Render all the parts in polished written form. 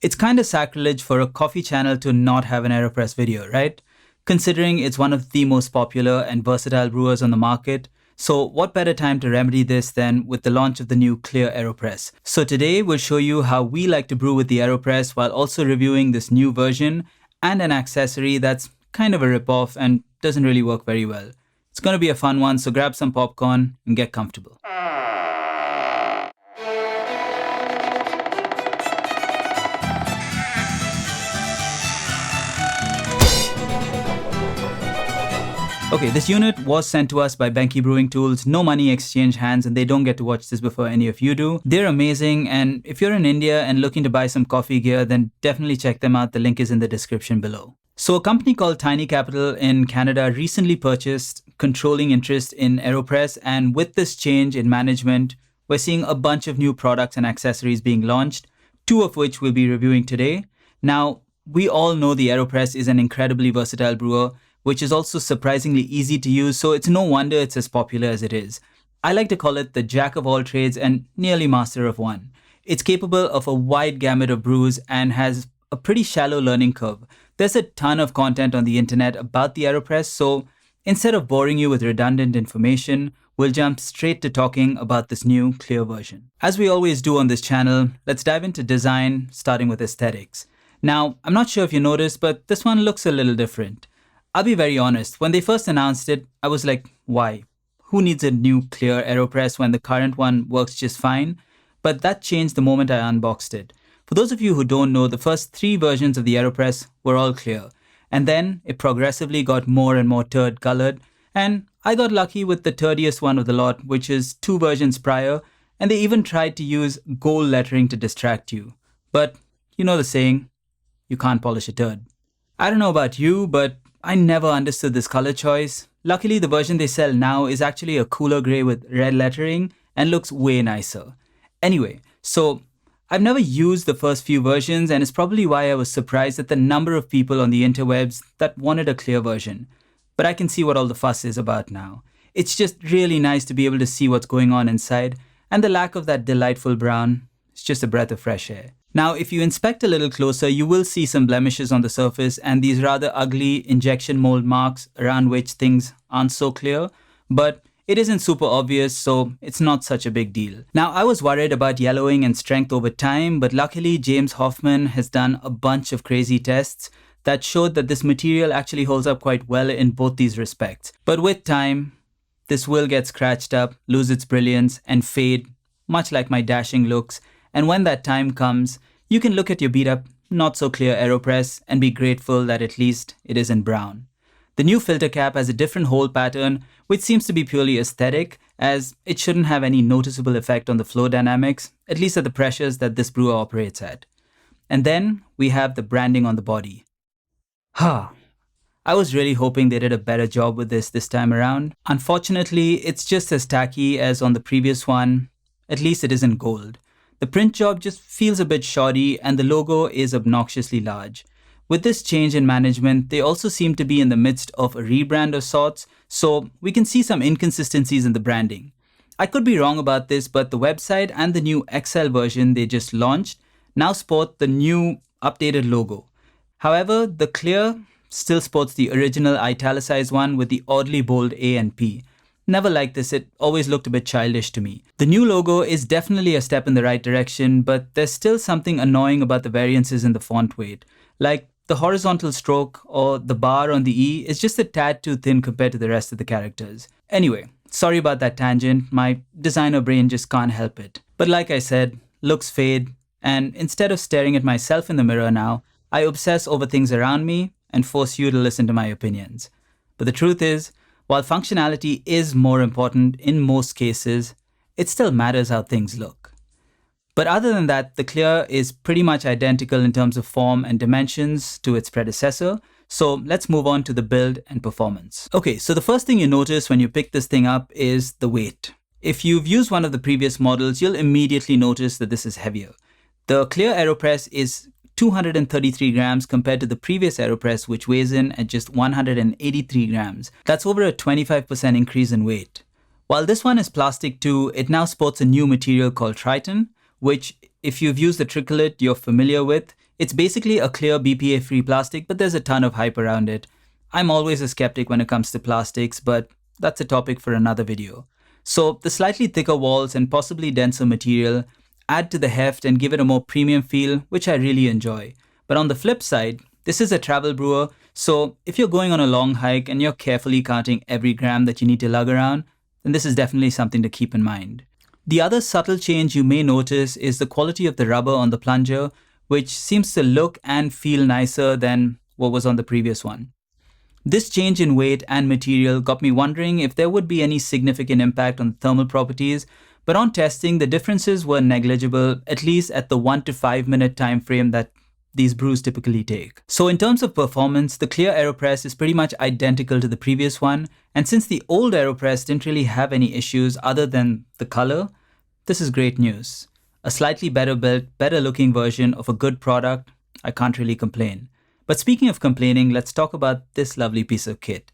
It's kind of sacrilege for a coffee channel to not have an AeroPress video, right? Considering it's one of the most popular and versatile brewers on the market. So what better time to remedy this than with the launch of the new clear AeroPress? So today we'll show you how we like to brew with the AeroPress while also reviewing this new version and an accessory that's kind of a ripoff and doesn't really work very well. It's going to be a fun one, so grab some popcorn and get comfortable. Okay, this unit was sent to us by Benki Brewing Tools. No money exchange hands, and they don't get to watch this before any of you do. They're amazing, and if you're in India and looking to buy some coffee gear, then definitely check them out. The link is in the description below. So a company called Tiny Capital in Canada recently purchased controlling interest in AeroPress, and with this change in management, we're seeing a bunch of new products and accessories being launched, two of which we'll be reviewing today. Now, we all know the AeroPress is an incredibly versatile brewer, which is also surprisingly easy to use, so it's no wonder it's as popular as it is. I like to call it the jack of all trades and nearly master of one. It's capable of a wide gamut of brews and has a pretty shallow learning curve. There's a ton of content on the internet about the AeroPress, so instead of boring you with redundant information, we'll jump straight to talking about this new clear version. As we always do on this channel, let's dive into design, starting with aesthetics. Now, I'm not sure if you noticed, but this one looks a little different. I'll be very honest, when they first announced it, I was like, why? Who needs a new clear AeroPress when the current one works just fine? But that changed the moment I unboxed it. For those of you who don't know, the first 3 versions of the AeroPress were all clear. And then it progressively got more and more turd colored. And I got lucky with the turdiest one of the lot, which is 2 versions prior. And they even tried to use gold lettering to distract you. But you know the saying, you can't polish a turd. I don't know about you, but I never understood this color choice. Luckily, the version they sell now is actually a cooler gray with red lettering and looks way nicer. Anyway, so I've never used the first few versions, and it's probably why I was surprised at the number of people on the interwebs that wanted a clear version. But I can see what all the fuss is about now. It's just really nice to be able to see what's going on inside, and the lack of that delightful brown is just a breath of fresh air. Now, if you inspect a little closer, you will see some blemishes on the surface and these rather ugly injection mold marks around which things aren't so clear, but it isn't super obvious, so it's not such a big deal. Now, I was worried about yellowing and strength over time, but luckily James Hoffman has done a bunch of crazy tests that showed that this material actually holds up quite well in both these respects. But with time, this will get scratched up, lose its brilliance, and fade, much like my dashing looks. And when that time comes, you can look at your beat up, not so clear AeroPress and be grateful that at least it isn't brown. The new filter cap has a different hole pattern, which seems to be purely aesthetic, as it shouldn't have any noticeable effect on the flow dynamics, at least at the pressures that this brewer operates at. And then we have the branding on the body. I was really hoping they did a better job with this time around. Unfortunately, it's just as tacky as on the previous one. At least it isn't gold. The print job just feels a bit shoddy and the logo is obnoxiously large. With this change in management, they also seem to be in the midst of a rebrand of sorts, so we can see some inconsistencies in the branding. I could be wrong about this, but the website and the new XL version they just launched now sport the new updated logo. However, the clear still sports the original italicized one with the oddly bold A and P. Never liked this, it always looked a bit childish to me. The new logo is definitely a step in the right direction, but there's still something annoying about the variances in the font weight. Like the horizontal stroke or the bar on the E is just a tad too thin compared to the rest of the characters. Anyway, sorry about that tangent, my designer brain just can't help it. But like I said, looks fade, and instead of staring at myself in the mirror now, I obsess over things around me and force you to listen to my opinions. But the truth is, while functionality is more important in most cases, it still matters how things look. But other than that, the clear is pretty much identical in terms of form and dimensions to its predecessor. So let's move on to the build and performance. Okay, so the first thing you notice when you pick this thing up is the weight. If you've used one of the previous models, you'll immediately notice that this is heavier. The clear AeroPress is 233 grams compared to the previous AeroPress, which weighs in at just 183 grams. That's over a 25% increase in weight. While this one is plastic too, it now sports a new material called Triton, which if you've used the tricolate you're familiar with, It's basically a clear BPA-free plastic, but there's a ton of hype around it. I'm always a skeptic when it comes to plastics, but that's a topic for another video. So the slightly thicker walls and possibly denser material add to the heft and give it a more premium feel, which I really enjoy. But on the flip side, this is a travel brewer, so if you're going on a long hike and you're carefully counting every gram that you need to lug around, then this is definitely something to keep in mind. The other subtle change you may notice is the quality of the rubber on the plunger, which seems to look and feel nicer than what was on the previous one. This change in weight and material got me wondering if there would be any significant impact on the thermal properties, but on testing, the differences were negligible, at least at the 1 to 5 minute time frame that these brews typically take. So in terms of performance, the clear AeroPress is pretty much identical to the previous one, and since the old AeroPress didn't really have any issues other than the color, this is great news. A slightly better built, better looking version of a good product, I can't really complain. But speaking of complaining, let's talk about this lovely piece of kit.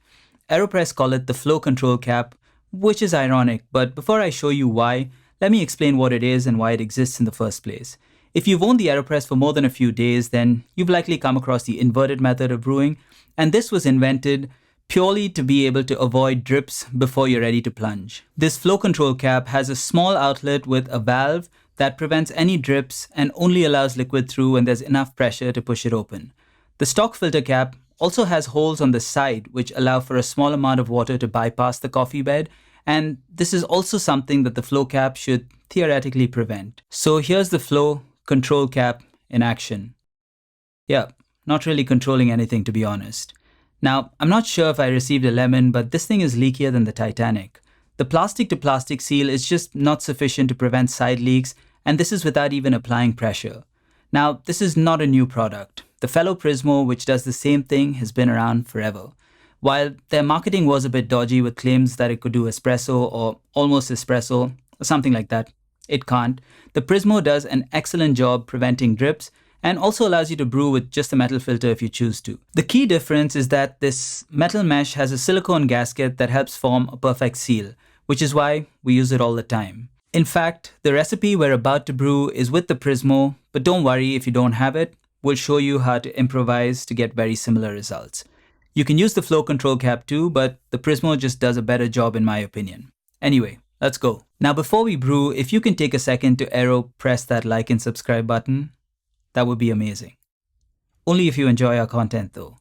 AeroPress call it the flow control cap, which is ironic, but before I show you why, let me explain what it is and why it exists in the first place. If you've owned the AeroPress for more than a few days, then you've likely come across the inverted method of brewing, and this was invented purely to be able to avoid drips before you're ready to plunge. This flow control cap has a small outlet with a valve that prevents any drips and only allows liquid through when there's enough pressure to push it open. The stock filter cap also has holes on the side which allow for a small amount of water to bypass the coffee bed, and this is also something that the flow cap should theoretically prevent. So here's the flow control cap in action. Yeah, not really controlling anything, to be honest. Now, I'm not sure if I received a lemon, but this thing is leakier than the Titanic. The plastic to plastic seal is just not sufficient to prevent side leaks, and this is without even applying pressure. Now, this is not a new product. The fellow Prismo, which does the same thing, has been around forever. While their marketing was a bit dodgy with claims that it could do espresso or almost espresso or something like that, it can't. The Prismo does an excellent job preventing drips and also allows you to brew with just a metal filter if you choose to. The key difference is that this metal mesh has a silicone gasket that helps form a perfect seal, which is why we use it all the time. In fact, the recipe we're about to brew is with the Prismo, but don't worry if you don't have it. We'll show you how to improvise to get very similar results. You can use the flow control cap too, but the Prismo just does a better job in my opinion. Anyway, let's go. Now before we brew, if you can take a second to AeroPress that like and subscribe button, that would be amazing. Only if you enjoy our content though.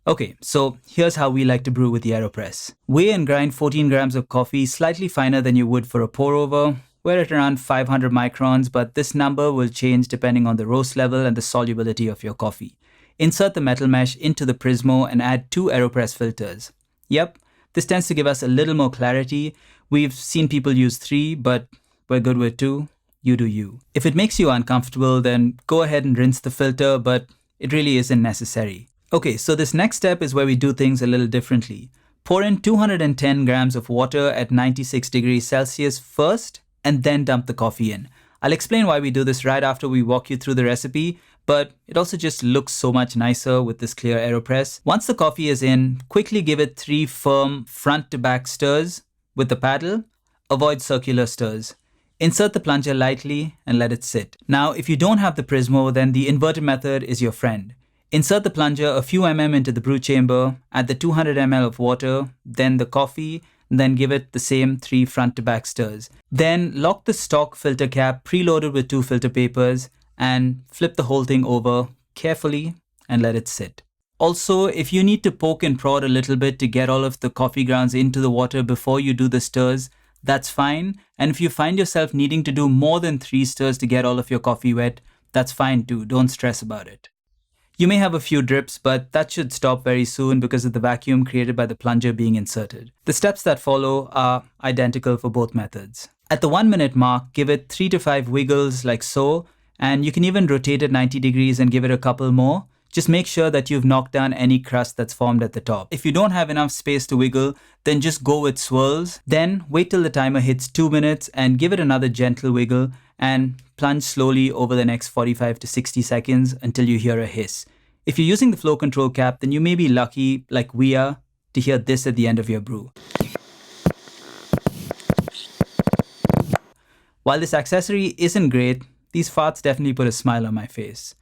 Okay, so here's how we like to brew with the AeroPress. Weigh and grind 14 grams of coffee, slightly finer than you would for a pour over. We're at around 500 microns, but this number will change depending on the roast level and the solubility of your coffee. Insert the metal mesh into the Prismo and add 2 AeroPress filters. Yep, this tends to give us a little more clarity. We've seen people use 3, but we're good with 2. You do you. If it makes you uncomfortable, then go ahead and rinse the filter, but it really isn't necessary. Okay, so this next step is where we do things a little differently. Pour in 210 grams of water at 96 degrees Celsius first, and then dump the coffee in. I'll explain why we do this right after we walk you through the recipe, but it also just looks so much nicer with this clear AeroPress. Once the coffee is in, quickly give it 3 firm front to back stirs with the paddle. Avoid circular stirs. Insert the plunger lightly and let it sit. Now, if you don't have the Prismo, then the inverted method is your friend. Insert the plunger a few mm into the brew chamber, add the 200 ml of water, then the coffee, then give it the same 3 front to back stirs. Then lock the stock filter cap preloaded with 2 filter papers and flip the whole thing over carefully and let it sit. Also, if you need to poke and prod a little bit to get all of the coffee grounds into the water before you do the stirs, that's fine. And if you find yourself needing to do more than 3 stirs to get all of your coffee wet, that's fine too. Don't stress about it. You may have a few drips, but that should stop very soon because of the vacuum created by the plunger being inserted. The steps that follow are identical for both methods. At the 1 minute mark, give it 3 to 5 wiggles like so, and you can even rotate it 90 degrees and give it a couple more. Just make sure that you've knocked down any crust that's formed at the top. If you don't have enough space to wiggle, then just go with swirls. Then wait till the timer hits 2 minutes and give it another gentle wiggle and plunge slowly over the next 45 to 60 seconds until you hear a hiss. If you're using the flow control cap, then you may be lucky, like we are, to hear this at the end of your brew. While this accessory isn't great, these farts definitely put a smile on my face.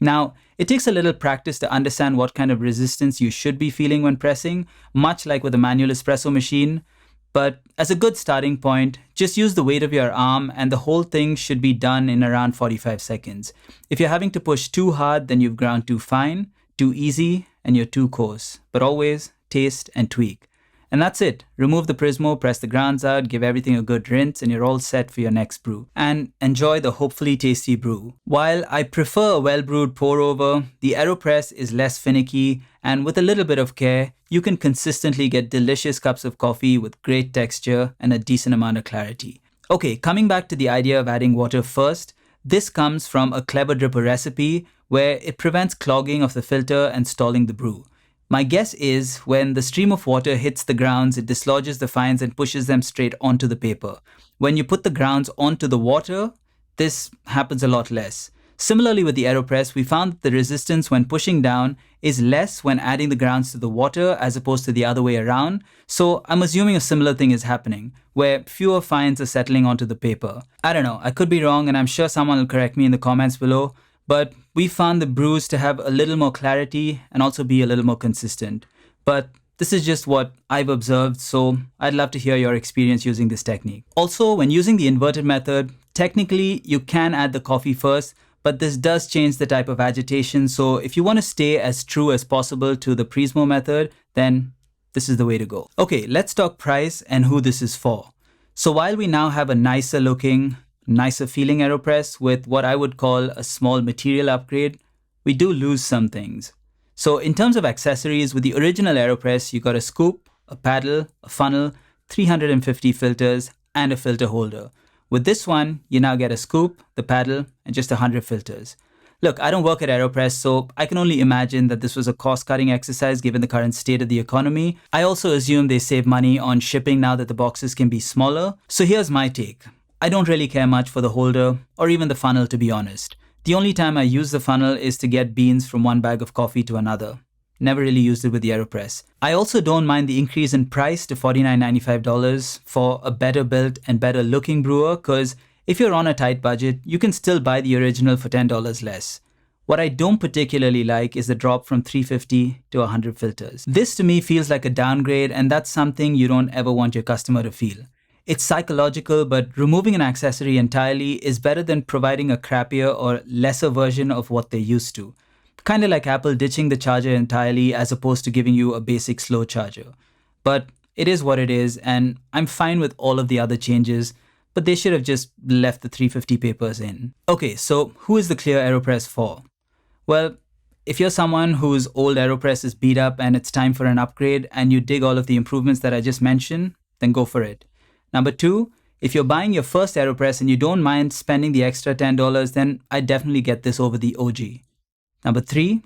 Now, it takes a little practice to understand what kind of resistance you should be feeling when pressing, much like with a manual espresso machine. But as a good starting point, just use the weight of your arm and the whole thing should be done in around 45 seconds. If you're having to push too hard, then you've ground too fine, too easy, and you're too coarse. But always taste and tweak. And that's it. Remove the Prismo, press the grounds out, give everything a good rinse, and you're all set for your next brew. And enjoy the hopefully tasty brew. While I prefer a well-brewed pour-over, the AeroPress is less finicky, and with a little bit of care, you can consistently get delicious cups of coffee with great texture and a decent amount of clarity. Okay, coming back to the idea of adding water first, this comes from a Clever Dripper recipe where it prevents clogging of the filter and stalling the brew. My guess is when the stream of water hits the grounds, it dislodges the fines and pushes them straight onto the paper. When you put the grounds onto the water, this happens a lot less. Similarly with the AeroPress, we found that the resistance when pushing down is less when adding the grounds to the water as opposed to the other way around. So I'm assuming a similar thing is happening, where fewer fines are settling onto the paper. I don't know, I could be wrong and I'm sure someone will correct me in the comments below. But we found the brews to have a little more clarity and also be a little more consistent. But this is just what I've observed, so I'd love to hear your experience using this technique. Also, when using the inverted method, technically you can add the coffee first, but this does change the type of agitation. So if you want to stay as true as possible to the Prismo method, then this is the way to go. Okay, let's talk price and who this is for. So while we now have a nicer looking, nicer feeling AeroPress with what I would call a small material upgrade, we do lose some things. So in terms of accessories, with the original AeroPress, you got a scoop, a paddle, a funnel, 350 filters, and a filter holder. With this one, you now get a scoop, the paddle, and just 100 filters. Look, I don't work at AeroPress, so I can only imagine that this was a cost-cutting exercise given the current state of the economy. I also assume they save money on shipping now that the boxes can be smaller. So here's my take. I don't really care much for the holder or even the funnel, to be honest. The only time I use the funnel is to get beans from one bag of coffee to another. Never really used it with the AeroPress. I also don't mind the increase in price to $49.95 for a better built and better looking brewer, because if you're on a tight budget, you can still buy the original for $10 less. What I don't particularly like is the drop from 350 to 100 filters. This to me feels like a downgrade, and that's something you don't ever want your customer to feel. It's psychological, but removing an accessory entirely is better than providing a crappier or lesser version of what they're used to. Kind of like Apple ditching the charger entirely as opposed to giving you a basic slow charger. But it is what it is, and I'm fine with all of the other changes, but they should have just left the 350 papers in. Okay, so who is the clear AeroPress for? Well, if you're someone whose old AeroPress is beat up and it's time for an upgrade and you dig all of the improvements that I just mentioned, then go for it. Number two, if you're buying your first AeroPress and you don't mind spending the extra $10, then I definitely get this over the OG. Number three,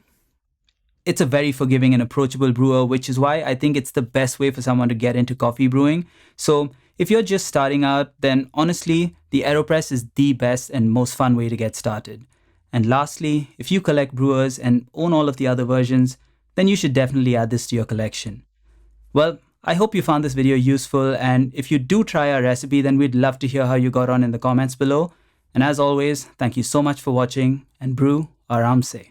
it's a very forgiving and approachable brewer, which is why I think it's the best way for someone to get into coffee brewing. So if you're just starting out, then honestly, the AeroPress is the best and most fun way to get started. And lastly, if you collect brewers and own all of the other versions, then you should definitely add this to your collection. Well, I hope you found this video useful, and if you do try our recipe, then we'd love to hear how you got on in the comments below. And as always, thank you so much for watching, and brew aram se.